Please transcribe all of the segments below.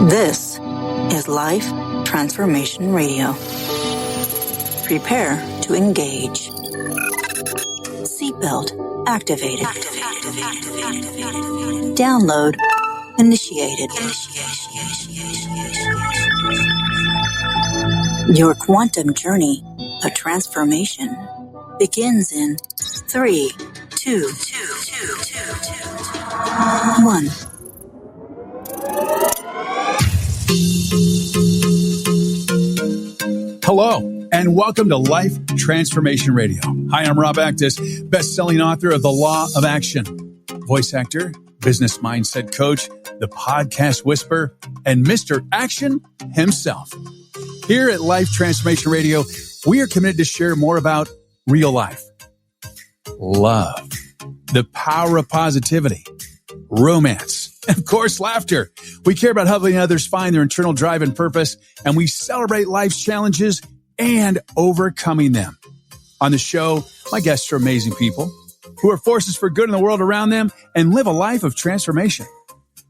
This is Life Transformation Radio. Prepare to engage. Seatbelt activated. Download initiated. Your quantum journey of transformation begins in 3, 2, 1. Hello, and welcome to Life Transformation Radio. Hi, I'm Rob Actis, best-selling author of The Law of Action, voice actor, business mindset coach, the podcast whisperer, and Mr. Action himself. Here at Life Transformation Radio, we are committed to share more about real life, love, the power of positivity, romance, and of course, laughter. We care about helping others find their internal drive and purpose, and we celebrate life's challenges and overcoming them. On the show, my guests are amazing people who are forces for good in the world around them and live a life of transformation.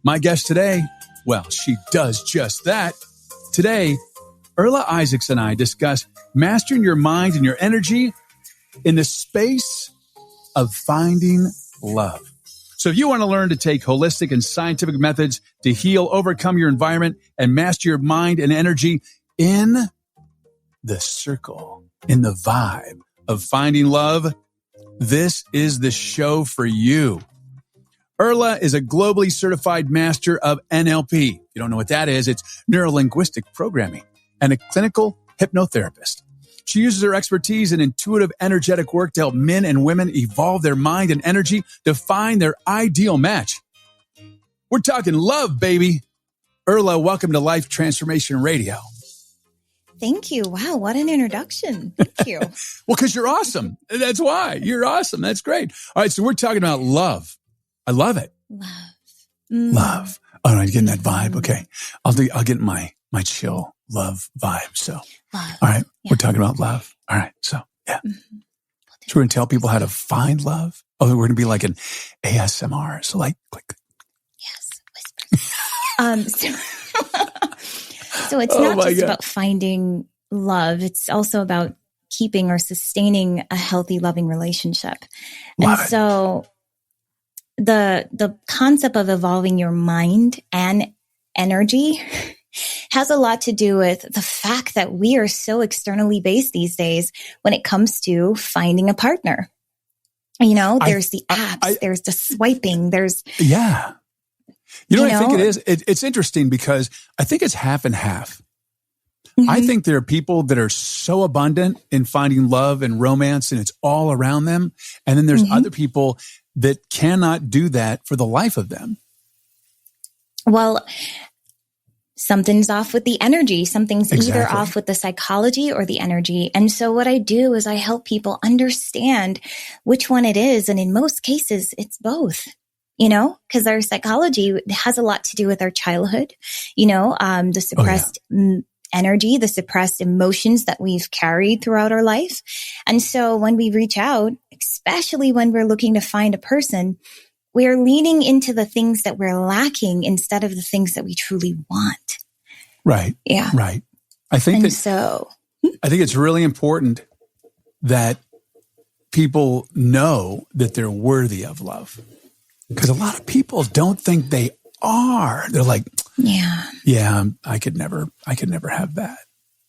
My guest today, well, she does just that. Today, Earla Isaacs and I discuss mastering your mind and your energy in the space of finding love. So if you want to learn to take holistic and scientific methods to heal, overcome your environment, and master your mind and energy in the circle, in the vibe of finding love, this is the show for you. Earla is a globally certified master of NLP. You don't know what that is. It's Neurolinguistic Programming, and a clinical hypnotherapist. She uses her expertise in intuitive, energetic work to help men and women evolve their mind and energy to find their ideal match. We're talking love, baby. Earla, welcome to Life Transformation Radio. Thank you. Wow, what an introduction. Thank you. Well, because you're awesome. That's why. You're awesome. That's great. All right, so we're talking about love. I love it. Love. Oh, no, you're getting that vibe. Okay. I'll get my chill love vibe. So, love. All right. Yeah. We're talking about love. All right. So, yeah. Mm-hmm. So we're going to tell people how to find love. Oh, we're going to be like an ASMR. So like, click. Yes. Whisper. So it's not just about finding love. It's also about keeping or sustaining a healthy, loving relationship. So the concept of evolving your mind and energy has a lot to do with the fact that we are so externally based these days when it comes to finding a partner. You know, there's the apps, there's the swiping, there's... Yeah. You know what I think it is? It's interesting because I think it's half and half. Mm-hmm. I think there are people that are so abundant in finding love and romance and it's all around them. And then there's other people that cannot do that for the life of them. Well, something's off with the energy. Something's either off with the psychology or the energy. And so what I do is I help people understand which one it is. And in most cases, it's both. You know, because our psychology has a lot to do with our childhood, the suppressed energy, the suppressed emotions that we've carried throughout our life. And so when we reach out, especially when we're looking to find a person, we're leaning into the things that we're lacking instead of the things that we truly want. Right. Yeah. Right. I think it's really important that people know that they're worthy of love. Because a lot of people don't think they are. They're like, yeah, I could never have that.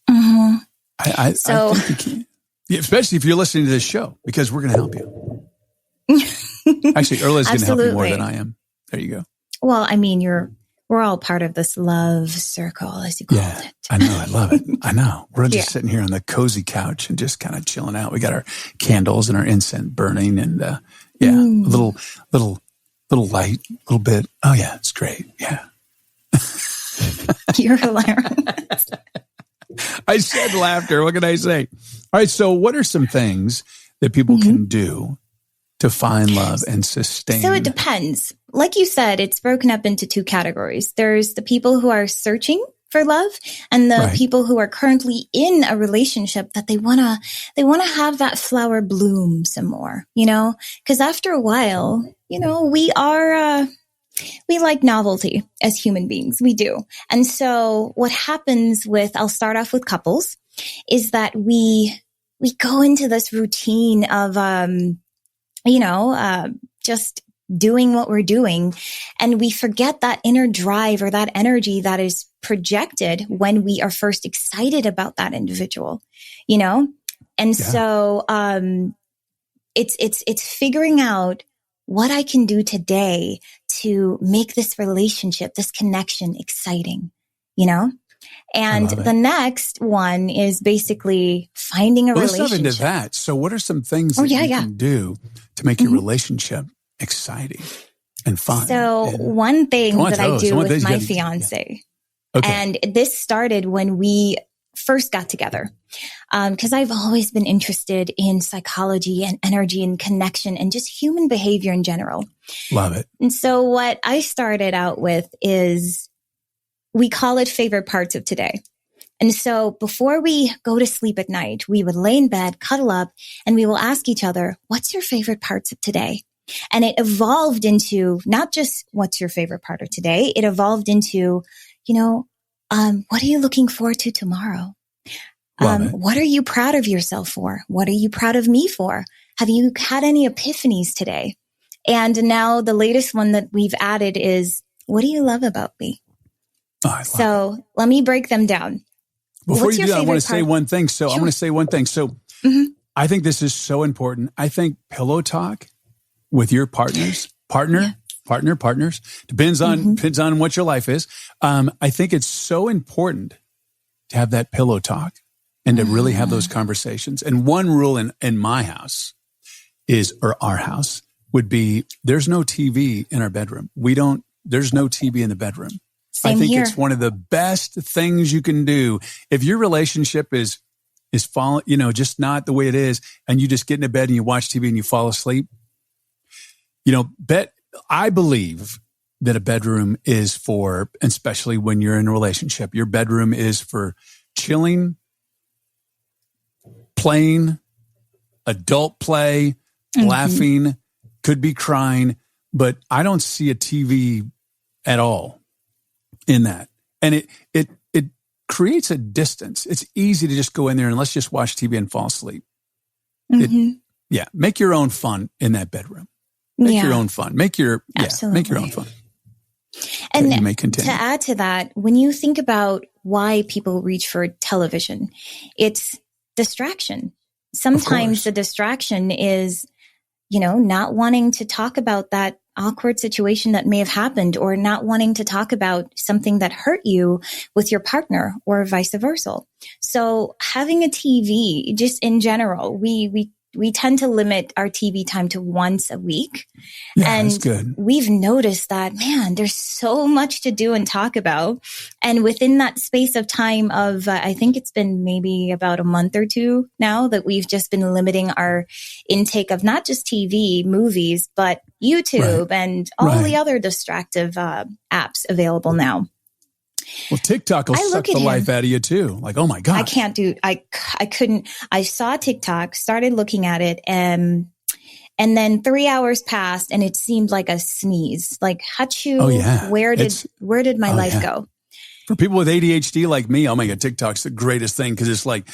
Mm-hmm. I think you can. Yeah, especially if you're listening to this show, because we're going to help you. Actually, Earla's going to help you more than I am. There you go. Well, I mean, we're all part of this love circle, as you call it. I know. I love it. I know. We're just sitting here on the cozy couch and just kind of chilling out. We got our candles and our incense burning and, a little light, a little bit. Oh yeah, it's great. Yeah. You're hilarious. I said laughter. What can I say? All right. So what are some things that people can do to find love and sustain? So it depends. Like you said, it's broken up into two categories. There's the people who are searching for love and the people who are currently in a relationship that they want to have that flower bloom some more, because after a while, we are We like novelty as human beings. We do. And so what happens I'll start off with couples, is that we go into this routine of, just doing what we're doing. And we forget that inner drive or that energy that is projected when we are first excited about that individual, And so, it's figuring out what I can do today to make this relationship, this connection exciting, And the next one is basically finding a relationship. Let's dive into that. So what are some things that you can do to make your relationship exciting and fun? So one thing that I do with my fiance, and this started when we first got together, because I've always been interested in psychology and energy and connection and just human behavior in general. Love it. And so what I started out with is, we call it favorite parts of today. And so before we go to sleep at night, we would lay in bed, cuddle up, and we will ask each other, what's your favorite parts of today? And it evolved into not just what's your favorite part of today. It evolved into, what are you looking forward to tomorrow? What are you proud of yourself for? What are you proud of me for? Have you had any epiphanies today? And now the latest one that we've added is, what do you love about me? So let me break them down. Before you do that, I want to say one thing. So I want to say one thing. So I think this is so important. I think pillow talk with your partners, partners, depends on what your life is. I think it's so important to have that pillow talk and to really have those conversations. And one rule in my house or our house would be, there's no TV in our bedroom. There's no TV in the bedroom. Same I think here. It's one of the best things you can do. If your relationship is falling, just not the way it is, and you just get into bed and you watch TV and you fall asleep, I believe that a bedroom is for, especially when you're in a relationship, your bedroom is for chilling, playing, adult play, laughing, could be crying, but I don't see a TV at all in that. And it creates a distance. It's easy to just go in there and let's just watch TV and fall asleep. Make your own fun in that bedroom. Make your own fun. Make your own fun. And you may continue. To add to that, when you think about why people reach for television, it's distraction. Sometimes the distraction is, not wanting to talk about that awkward situation that may have happened, or not wanting to talk about something that hurt you with your partner, or vice versa. So having a TV, just in general, we tend to limit our TV time to once a week. And that's good. We've noticed that, man, there's so much to do and talk about. And within that space of time of, I think it's been maybe about a month or two now that we've just been limiting our intake of not just TV, movies, but YouTube and all the other distractive apps available now. Well, TikTok will suck the life out of you too. Like, oh my God. I couldn't. I saw TikTok, started looking at it, and then 3 hours passed and it seemed like a sneeze. Like, hachu, where did my life go? For people with ADHD like me, oh my God, TikTok's the greatest thing because it's like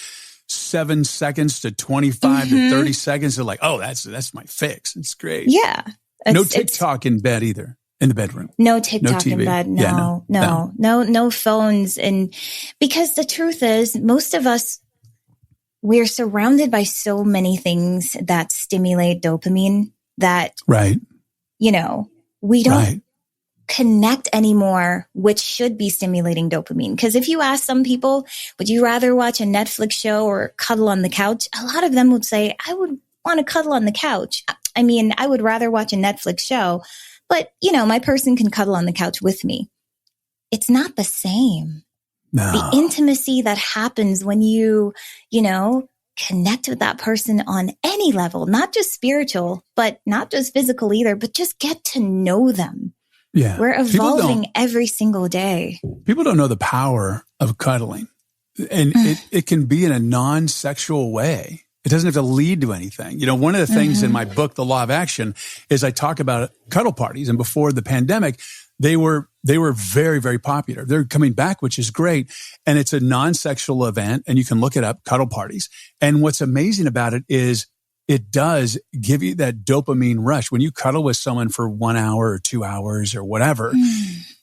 7 seconds to 25 to 30 seconds. They're like, oh, that's my fix. It's great. Yeah. No TikTok in bed either. In the bedroom. No TikTok in bed. No phones. And because the truth is, most of us, we're surrounded by so many things that stimulate dopamine that, we don't connect anymore, which should be stimulating dopamine. Because if you ask some people, would you rather watch a Netflix show or cuddle on the couch? A lot of them would say, I would want to cuddle on the couch. I mean, I would rather watch a Netflix show. But, my person can cuddle on the couch with me. It's not the same. No. The intimacy that happens when you, connect with that person on any level, not just spiritual, but not just physical either, but just get to know them. Yeah. We're evolving every single day. People don't know the power of cuddling. And it can be in a non-sexual way. It doesn't have to lead to anything. One of the things in my book, The Law of Action, is I talk about cuddle parties. And before the pandemic, they were very, very popular. They're coming back, which is great. And it's a non-sexual event, and you can look it up, cuddle parties. And what's amazing about it is it does give you that dopamine rush. When you cuddle with someone for 1 hour or 2 hours or whatever,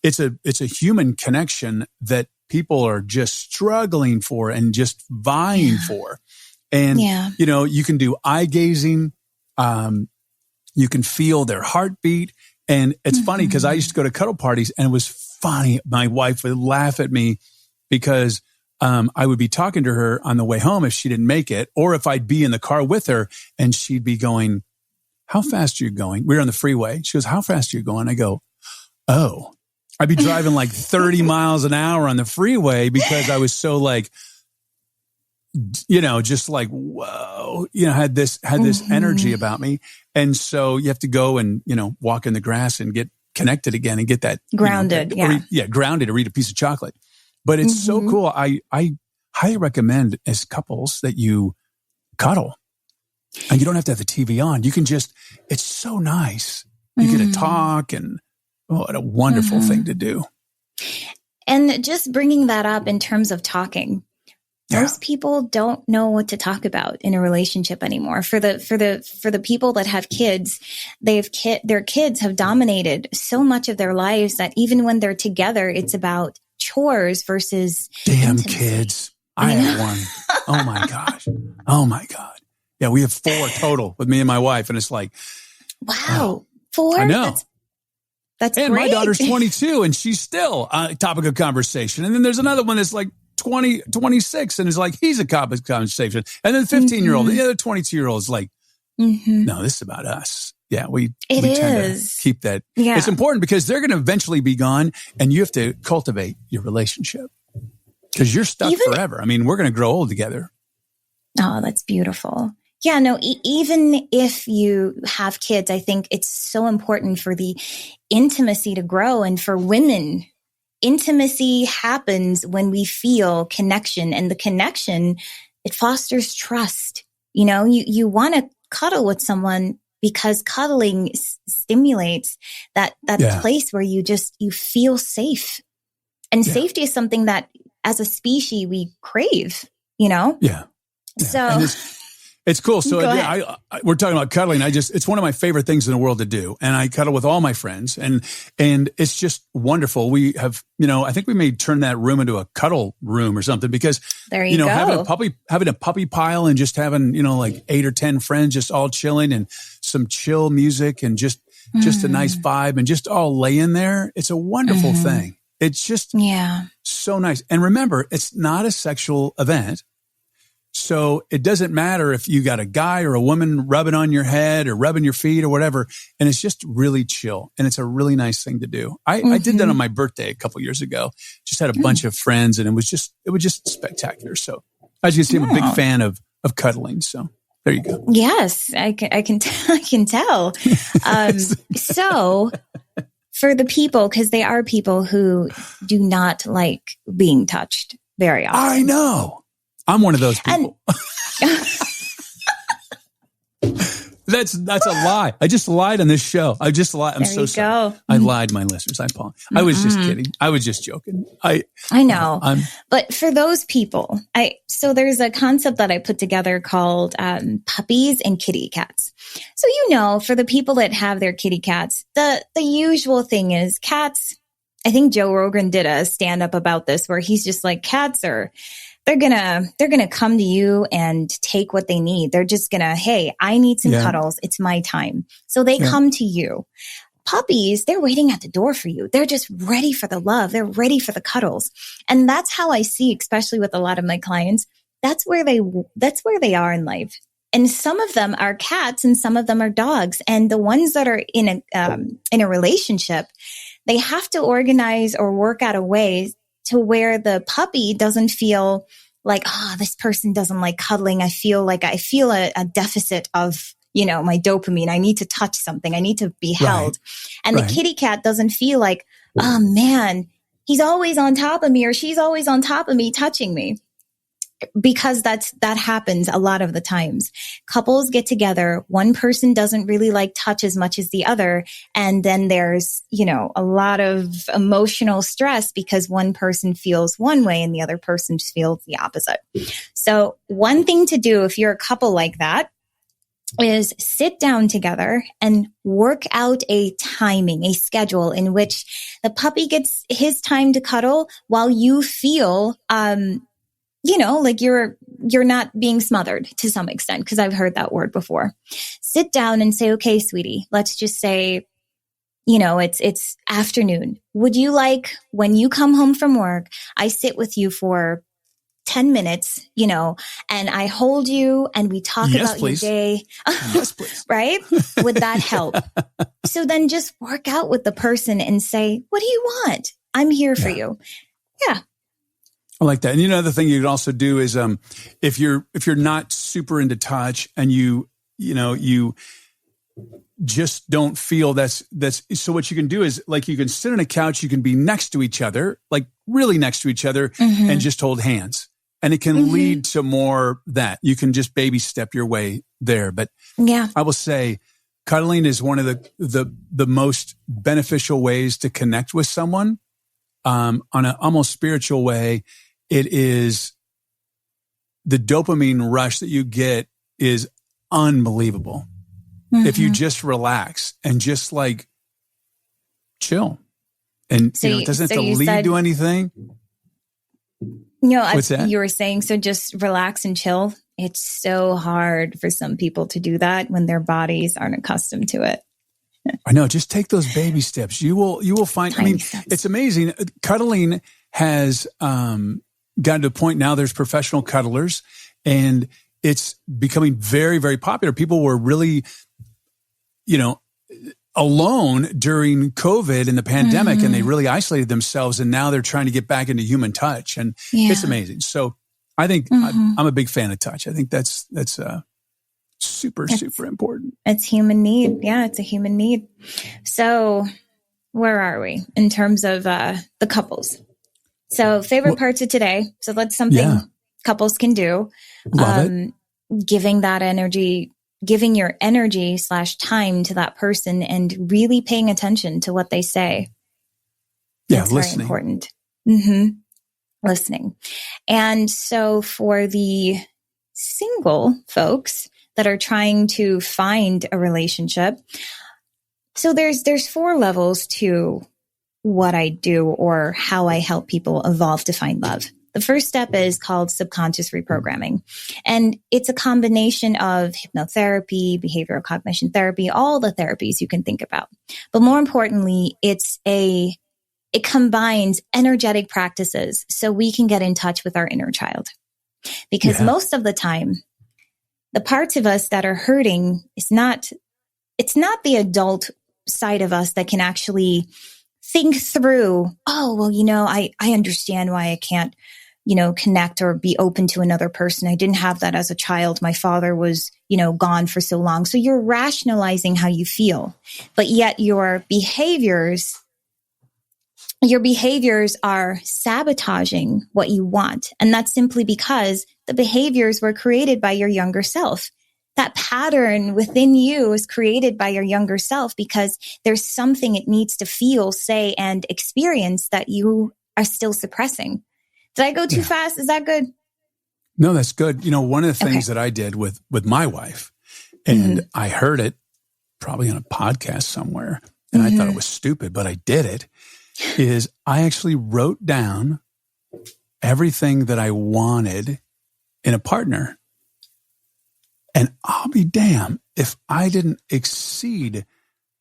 it's a human connection that people are just struggling for and just vying for. And, you can do eye gazing. You can feel their heartbeat. And it's funny because I used to go to cuddle parties, and it was funny. My wife would laugh at me because I would be talking to her on the way home if she didn't make it, or if I'd be in the car with her and she'd be going, "How fast are you going?" We were on the freeway. She goes, "How fast are you going?" I go, "Oh." I'd be driving like 30 miles an hour on the freeway because I was so like, just like, whoa, had this energy about me. And so you have to go and, walk in the grass and get connected again and get that grounded. Grounded, or eat a piece of chocolate. But it's so cool. I highly recommend as couples that you cuddle, and you don't have to have the TV on. You can it's so nice. You get to talk, and what a wonderful thing to do. And just bringing that up in terms of talking. Most people don't know what to talk about in a relationship anymore. For the people that have kids, their kids have dominated so much of their lives that even when they're together, it's about chores versus intimacy. Kids. I have one. Oh my God. Yeah, we have 4 total with me and my wife, and it's like, wow, 4. I know. That's and great. My daughter's 22, and she's still a topic of conversation. And then there's another one that's like 26, and is like, he's a topic of conversation. And then 15-year-old, the other 22-year-old is like, no, this is about us. Yeah, we tend to keep that. Yeah. It's important because they're going to eventually be gone, and you have to cultivate your relationship because you're stuck forever. I mean, we're going to grow old together. Oh, that's beautiful. Yeah, no, even if you have kids, I think it's so important for the intimacy to grow. And for women, intimacy happens when we feel connection, and the connection, it fosters trust. You want to cuddle with someone because cuddling stimulates that place where you feel safe. And safety is something that as a species we crave, Yeah. So it's cool. So we're talking about cuddling. It's one of my favorite things in the world to do. And I cuddle with all my friends, and it's just wonderful. We have, I think we may turn that room into a cuddle room or something, because, there you go. having a puppy pile and just having, like 8 or 10 friends, just all chilling, and some chill music, and just a nice vibe, and just all laying there. It's a wonderful thing. It's just so nice. And remember, it's not a sexual event. So it doesn't matter if you got a guy or a woman rubbing on your head or rubbing your feet or whatever. And it's just really chill. And it's a really nice thing to do. I did that on my birthday a couple years ago. Just had a bunch of friends, and it was just spectacular. So as you can see, I'm a big fan of cuddling. So there you go. Yes, I can tell. So for the people, because they are people who do not like being touched very often. I know. I'm one of those people. That's a lie. I just lied on this show. I just lied. I'm so sorry. I lied to my listeners. I was just kidding. I was just joking. I know. But for those people, so there's a concept that I put together called puppies and kitty cats. So, for the people that have their kitty cats, the usual thing is cats. I think Joe Rogan did a stand up about this where he's just like, cats are, they're gonna come to you and take what they need. They're just gonna, hey, I need some cuddles. It's my time. So they come to you. Puppies, they're waiting at the door for you. They're just ready for the love. They're ready for the cuddles. And that's how I see, especially with a lot of my clients, that's where they are in life. And some of them are cats and some of them are dogs. And the ones that are in a relationship, they have to organize or work out a way to where the puppy doesn't feel like, this person doesn't like cuddling. I feel a deficit of, my dopamine. I need to touch something. I need to be held. And the kitty cat doesn't feel like, oh man, he's always on top of me or she's always on top of me, touching me. because that happens a lot of the times. Couples get together, one person doesn't really like touch as much as the other, and then there's, a lot of emotional stress because one person feels one way and the other person feels the opposite. So one thing to do if you're a couple like that is sit down together and work out a timing, a schedule in which the puppy gets his time to cuddle while you feel, like you're not being smothered to some extent, because I've heard that word before. Sit down and say, okay, sweetie, let's just say, it's afternoon. Would you like, when you come home from work, I sit with you for 10 minutes, and I hold you and we talk about your day. Yes, please. Right? Would that help? So then just work out with the person and say, what do you want? I'm here for you. Yeah. I like that. And the other thing you could also do is, if you're not super into touch and you just don't feel that's, so what you can do is, like, you can sit on a couch, you can be next to each other, like really next to each other, and just hold hands. And it can lead to more that you can just baby step your way there. But I will say cuddling is one of the most beneficial ways to connect with someone, on an almost spiritual way. It is the dopamine rush that you get is unbelievable. If you just relax and just like chill, and it doesn't have to lead to anything. What's that? You were saying, so just relax and chill. It's so hard for some people to do that when their bodies aren't accustomed to it. I know. Just take those baby steps. You will find, Tiny steps. It's amazing. Cuddling has, gotten to a point now there's professional cuddlers, and it's becoming very, very popular. People were really, alone during COVID and the pandemic, and they really isolated themselves, and now they're trying to get back into human touch, and it's amazing. So I think I'm a big fan of touch. I think that's super important. It's human need. Yeah, it's a human need. So where are we in terms of the couples? So favorite parts of today. So that's something couples can do. Love it. Giving that energy, giving your energy / time to that person, and really paying attention to what they say. That's listening. Very important. Listening. And so for the single folks that are trying to find a relationship, so there's 4 levels to what I do or how I help people evolve to find love. The first step is called subconscious reprogramming. And it's a combination of hypnotherapy, behavioral cognition therapy, all the therapies you can think about. But more importantly, it combines energetic practices so we can get in touch with our inner child. Because most of the time, the parts of us that are hurting it's not the adult side of us that can actually think through, I understand why I can't, connect or be open to another person. I didn't have that as a child. My father was, gone for so long. So you're rationalizing how you feel, but yet your behaviors are sabotaging what you want. And that's simply because the behaviors were created by your younger self. That pattern within you is created by your younger self because there's something it needs to feel, say, and experience that you are still suppressing. Did I go too fast? Is that good? No, that's good. One of the things that I did with my wife, and I heard it probably on a podcast somewhere, and I thought it was stupid, but I did it, is I actually wrote down everything that I wanted in a partner. And I'll be damned if I didn't exceed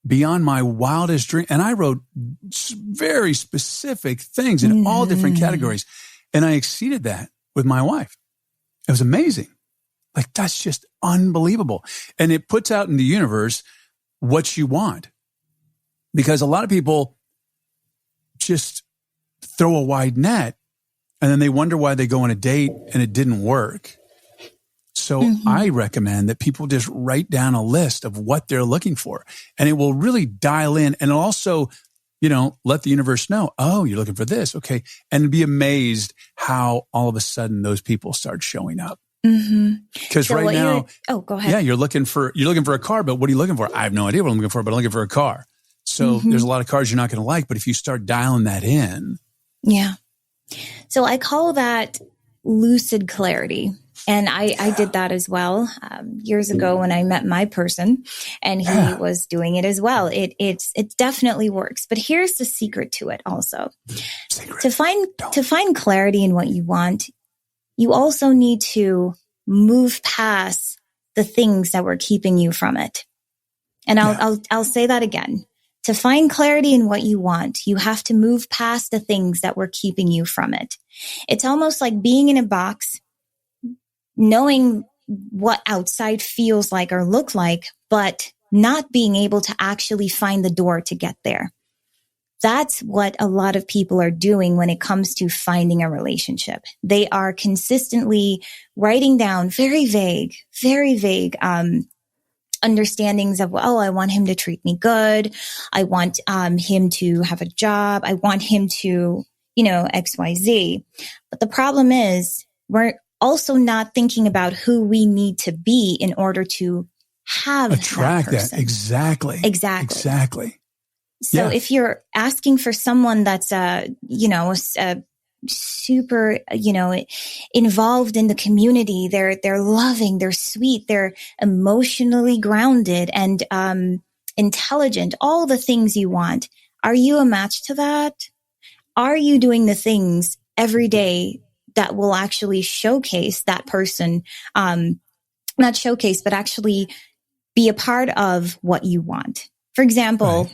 beyond my wildest dream. And I wrote very specific things in all different categories. And I exceeded that with my wife. It was amazing. Like, that's just unbelievable. And it puts out in the universe what you want. Because a lot of people just throw a wide net and then they wonder why they go on a date and it didn't work. So I recommend that people just write down a list of what they're looking for, and it will really dial in. And it'll also, let the universe know, oh, you're looking for this. Okay. And be amazed how all of a sudden those people start showing up. Because So right now, go ahead. yeah, you're looking for a car, but what are you looking for? I have no idea what I'm looking for, but I'm looking for a car. So there's a lot of cars you're not going to like, but if you start dialing that in. Yeah. So I call that lucid clarity. And I did that as well years ago when I met my person, and he was doing it as well. It definitely works. But here's the secret to it also. To find clarity in what you want, you also need to move past the things that were keeping you from it. And I'll say that again. To find clarity in what you want, you have to move past the things that were keeping you from it. It's almost like being in a box, knowing what outside feels like or look like, but not being able to actually find the door to get there. That's what a lot of people are doing when it comes to finding a relationship. They are consistently writing down very vague understandings of, I want him to treat me good. I want him to have a job. I want him to, XYZ. But the problem is we're also not thinking about who we need to be in order to attract that person. Exactly. So if you're asking for someone that's super, involved in the community, they're loving, they're sweet, they're emotionally grounded and intelligent, all the things you want. Are you a match to that? Are you doing the things every day that will actually showcase that person? Not showcase, but actually be a part of what you want. For example,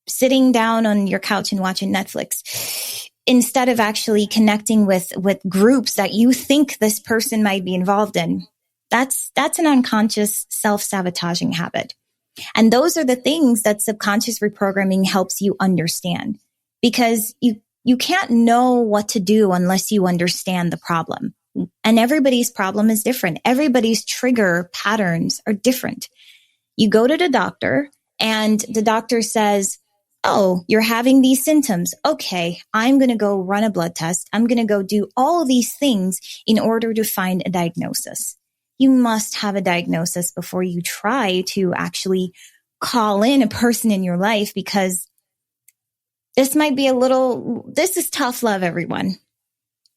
sitting down on your couch and watching Netflix, instead of actually connecting with groups that you think this person might be involved in. That's an unconscious self-sabotaging habit. And those are the things that subconscious reprogramming helps you understand, because you can't know what to do unless you understand the problem. And everybody's problem is different. Everybody's trigger patterns are different. You go to the doctor and the doctor says, oh, you're having these symptoms. Okay, I'm going to go run a blood test. I'm going to go do all of these things in order to find a diagnosis. You must have a diagnosis before you try to actually call in a person in your life, because this is tough love, everyone.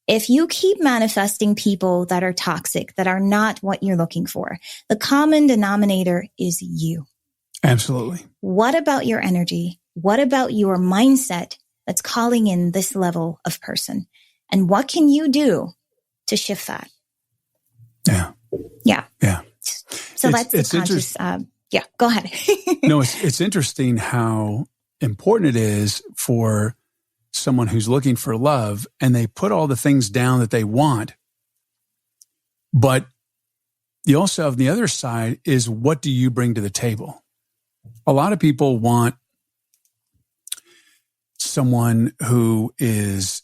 If you keep manifesting people that are toxic, that are not what you're looking for, the common denominator is you. Absolutely. What about your energy? What about your mindset that's calling in this level of person? And what can you do to shift that? Yeah. So that's the conscious. Go ahead. No, it's interesting how important it is for someone who's looking for love, and they put all the things down that they want. But you also have the other side is, what do you bring to the table? A lot of people want someone who is,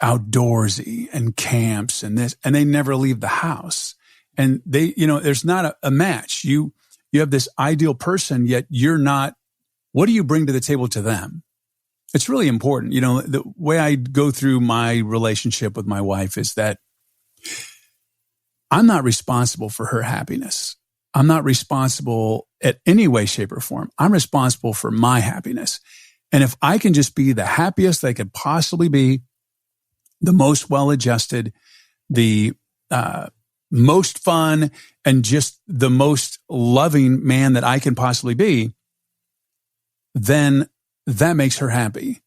outdoorsy and camps and this, and they never leave the house. And they, there's not a match. You have this ideal person, yet you're not. What do you bring to the table to them? It's really important. The way I go through my relationship with my wife is that I'm not responsible for her happiness. I'm not responsible at any way, shape, or form. I'm responsible for my happiness. And if I can just be the happiest they could possibly be, the most well-adjusted, the most fun, and just the most loving man that I can possibly be, then that makes her happy.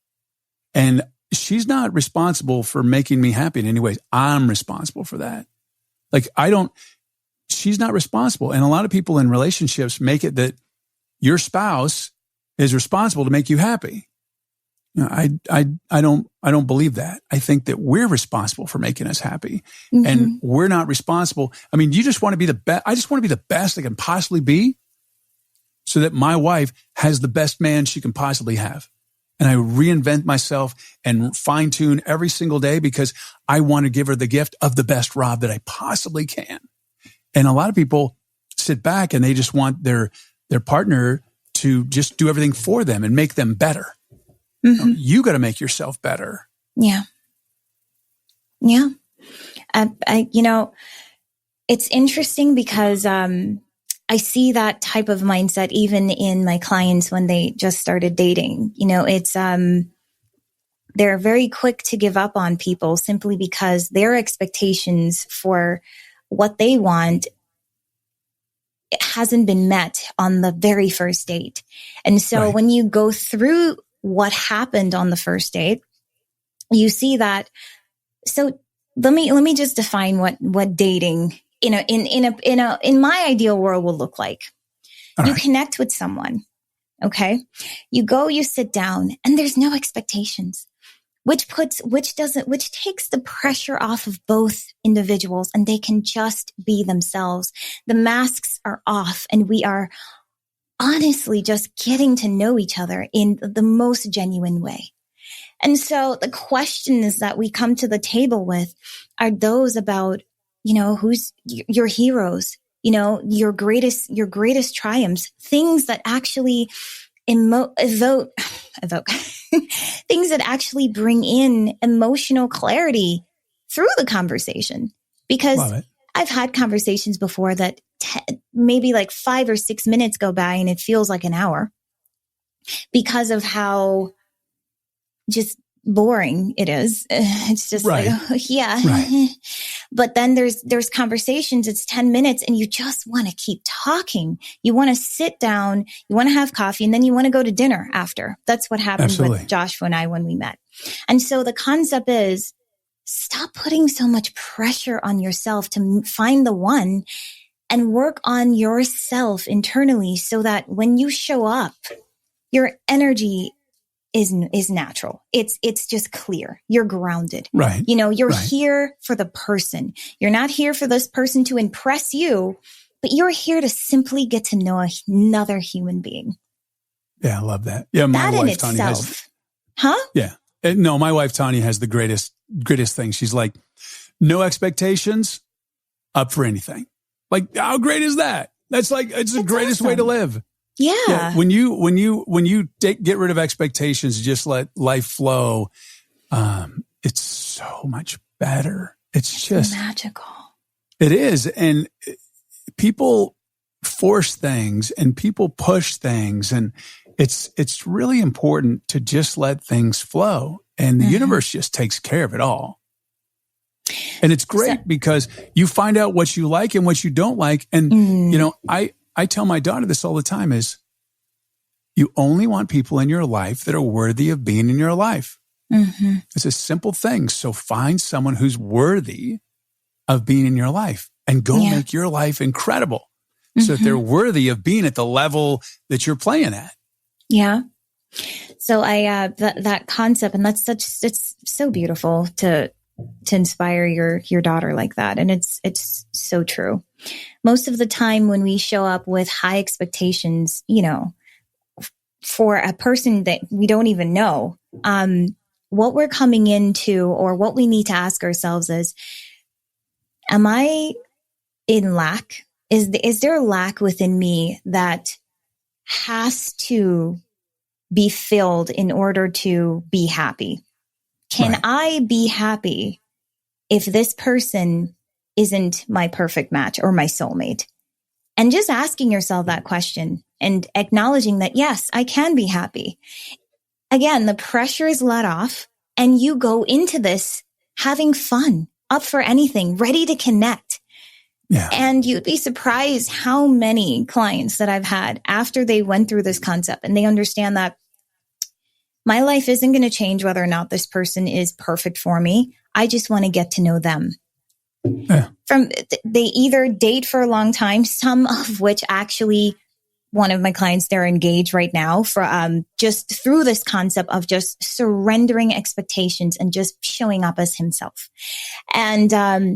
And she's not responsible for making me happy in any way. I'm responsible for that. She's not responsible. And a lot of people in relationships make it that your spouse is responsible to make you happy. I don't believe that. I think that we're responsible for making us happy, and we're not responsible. I mean, you just want to be the best. I just want to be the best I can possibly be, so that my wife has the best man she can possibly have. And I reinvent myself and fine tune every single day because I want to give her the gift of the best Rob that I possibly can. And a lot of people sit back and they just want their partner to just do everything for them and make them better. Mm-hmm. You got to make yourself better. Yeah. Yeah. It's interesting because I see that type of mindset even in my clients when they just started dating. It's they're very quick to give up on people simply because their expectations for what they want hasn't been met on the very first date. And so when you go through what happened on the first date, you see that. So let me just define what dating in my ideal world will look like. You connect with someone. Okay. You go, you sit down, and there's no expectations, which takes the pressure off of both individuals, and they can just be themselves. The masks are off, and we are honestly just getting to know each other in the most genuine way. And so the questions that we come to the table with are those about, who's your heroes, your greatest triumphs, things that actually evoke things that actually bring in emotional clarity through the conversation. Because I've had conversations before that maybe like 5 or 6 minutes go by and it feels like an hour because of how just boring it is. It's just like, yeah. Right. But then there's conversations, it's 10 minutes and you just want to keep talking. You want to sit down, you want to have coffee, and then you want to go to dinner after. That's what happened with Joshua and I when we met. And so the concept is stop putting so much pressure on yourself to find the one and work on yourself internally so that when you show up, your energy is natural. It's just clear. You're grounded. Right. You're here for the person. You're not here for this person to impress you, but you're here to simply get to know another human being. Yeah, I love that. Yeah, my wife Tanya has. Yeah. No, my wife Tanya has the greatest thing. She's like, no expectations, up for anything. Like, how great is that? That's like, it's the greatest way to live. Yeah. When you get rid of expectations, just let life flow. It's so much better. It's just magical. It is. And people force things and people push things. And it's really important to just let things flow. And the universe just takes care of it all. And it's great because you find out what you like and what you don't like. And, I tell my daughter this all the time is you only want people in your life that are worthy of being in your life. Mm-hmm. It's a simple thing. So find someone who's worthy of being in your life and go make your life incredible so that they're worthy of being at the level that you're playing at. Yeah. So that concept, and it's so beautiful to inspire your daughter like that. And it's so true. Most of the time when we show up with high expectations, for a person that we don't even know, what we're coming into or what we need to ask ourselves is, am I in lack? Is there a lack within me that has to be filled in order to be happy? Can I be happy if this person isn't my perfect match or my soulmate? And just asking yourself that question and acknowledging that, yes, I can be happy. Again, the pressure is let off and you go into this having fun, up for anything, ready to connect. Yeah. And you'd be surprised how many clients that I've had after they went through this concept and they understand that my life isn't going to change whether or not this person is perfect for me. I just want to get to know them. Yeah. They either date for a long time, some of which actually, one of my clients, they're engaged right now for just through this concept of just surrendering expectations and just showing up as himself. And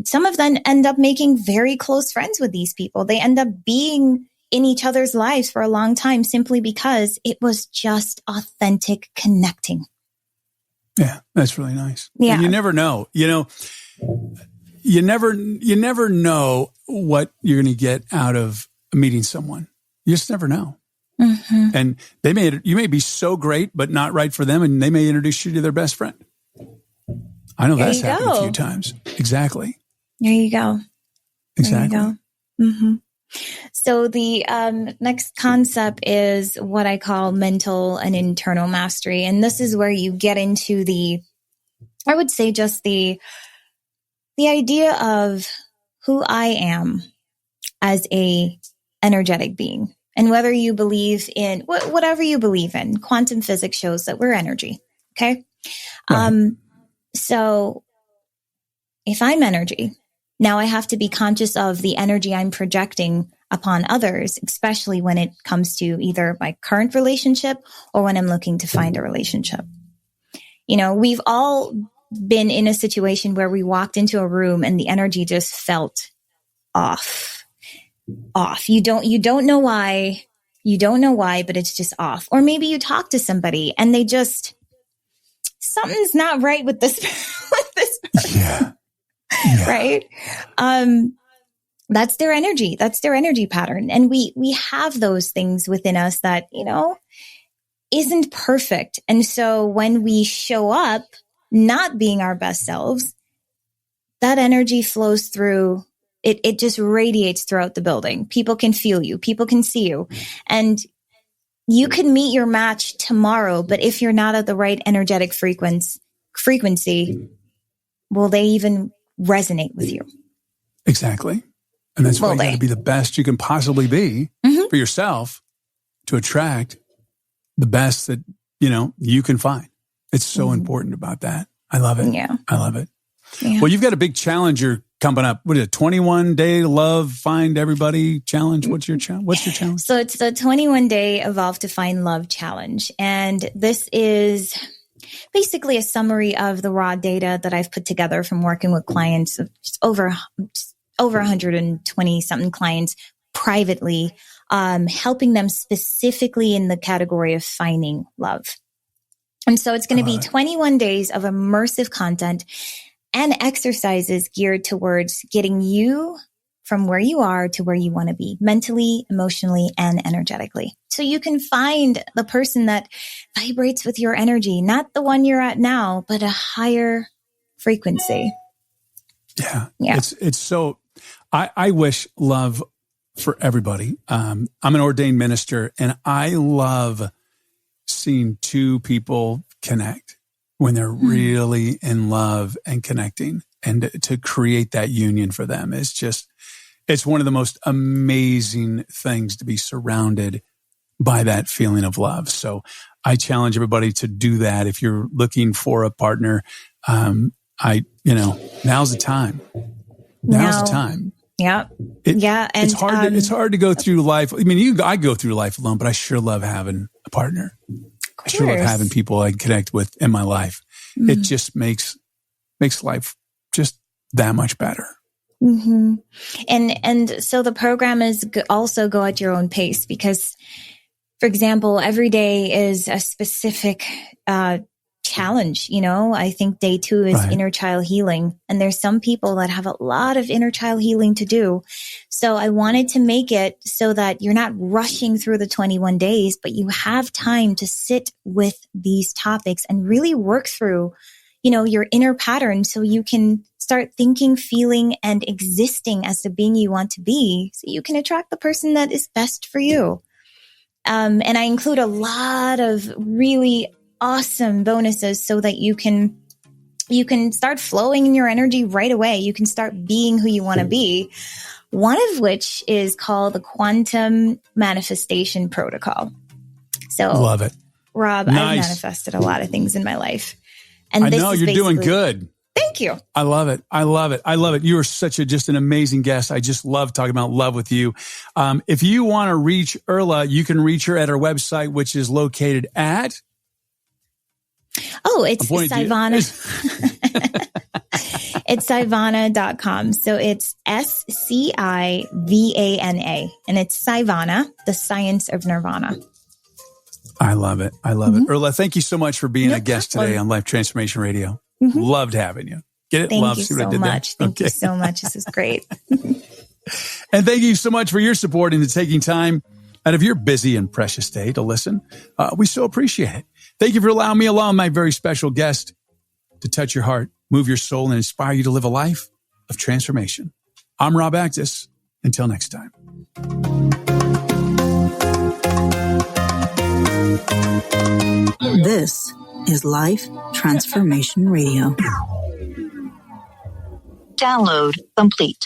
some of them end up making very close friends with these people. They end up being in each other's lives for a long time simply because it was just authentic connecting. Yeah, that's really nice. Yeah. And you never know, you never know what you're going to get out of meeting someone. You just never know. Mm-hmm. And you may be so great, but not right for them. And they may introduce you to their best friend. I know that's happened a few times. Exactly. There you go. Exactly. There you go. Mm-hmm. So the next concept is what I call mental and internal mastery. And this is where you get into I would say just the idea of who I am as a energetic being. And whether you believe in whatever you believe in, quantum physics shows that we're energy. Okay. Right. So if I'm energy, now I have to be conscious of the energy I'm projecting upon others, especially when it comes to either my current relationship or when I'm looking to find a relationship. You know, we've all been in a situation where we walked into a room and the energy just felt off. You don't know why. You don't know why, but it's just off. Or maybe you talk to somebody and they just, something's not right with this person. Yeah. Right? That's their energy. That's their energy pattern. And we have those things within us that, you know, isn't perfect. And so when we show up not being our best selves, that energy flows through. It just radiates throughout the building. People can feel you. People can see you. And you can meet your match tomorrow, but if you're not at the right energetic frequency, will they even resonate with you? Exactly. And that's why you got to be the best you can possibly be for yourself to attract the best that, you know, you can find. It's so important about that. I love it. Yeah. I love it. Yeah. Well, you've got a big challenge you're coming up. What is it? 21-day love, find everybody challenge. What's your challenge? So it's the 21-day Evolve to Find Love challenge. And this is basically a summary of the raw data that I've put together from working with clients, just over 120 something clients privately, helping them specifically in the category of finding love. And so it's going to be 21 days of immersive content and exercises geared towards getting you from where you are to where you want to be mentally, emotionally, and energetically. So you can find the person that vibrates with your energy, not the one you're at now, but a higher frequency. Yeah. It's so, I wish love for everybody. I'm an ordained minister and I love seeing two people connect when they're really in love and connecting, and to create that union for them is just, it's one of the most amazing things to be surrounded by that feeling of love. So I challenge everybody to do that. If you're looking for a partner, now's the time. Now's the time. Yeah. And it's hard to go through life. I mean, I go through life alone, but I sure love having a partner. I sure love having people I can connect with in my life. It just makes life just that much better. Mm-hmm. And so the program is also go at your own pace because, for example, every day is a specific challenge. You know, I think day 2 is inner child healing. And there's some people that have a lot of inner child healing to do. So I wanted to make it so that you're not rushing through the 21 days, but you have time to sit with these topics and really work through, you know, your inner pattern so you can start thinking, feeling, and existing as the being you want to be so you can attract the person that is best for you. And I include a lot of really awesome bonuses so that you can start flowing in your energy right away. You can start being who you want to be. One of which is called the Quantum Manifestation Protocol. So love it. Rob, nice. I've manifested a lot of things in my life. And I know you're doing good. Thank you. I love it. I love it. I love it. You are just an amazing guest. I just love talking about love with you. If you want to reach Earla, you can reach her at her website, which is located at... Oh, it's Sivana. It's Sivana.com. So it's SCIVANA. And it's Sivana, the science of nirvana. I love it. I love it. Earla, thank you so much for being a guest today on Life Transformation Radio. Loved having you. Get it? Thank you so much. Thank you so much. This is great. And thank you so much for your support and taking time out of your busy and precious day to listen. We so appreciate it. Thank you for allowing me, along my very special guest, to touch your heart, move your soul, and inspire you to live a life of transformation. I'm Rob Actis. Until next time. This is Life Transformation Radio. Download complete.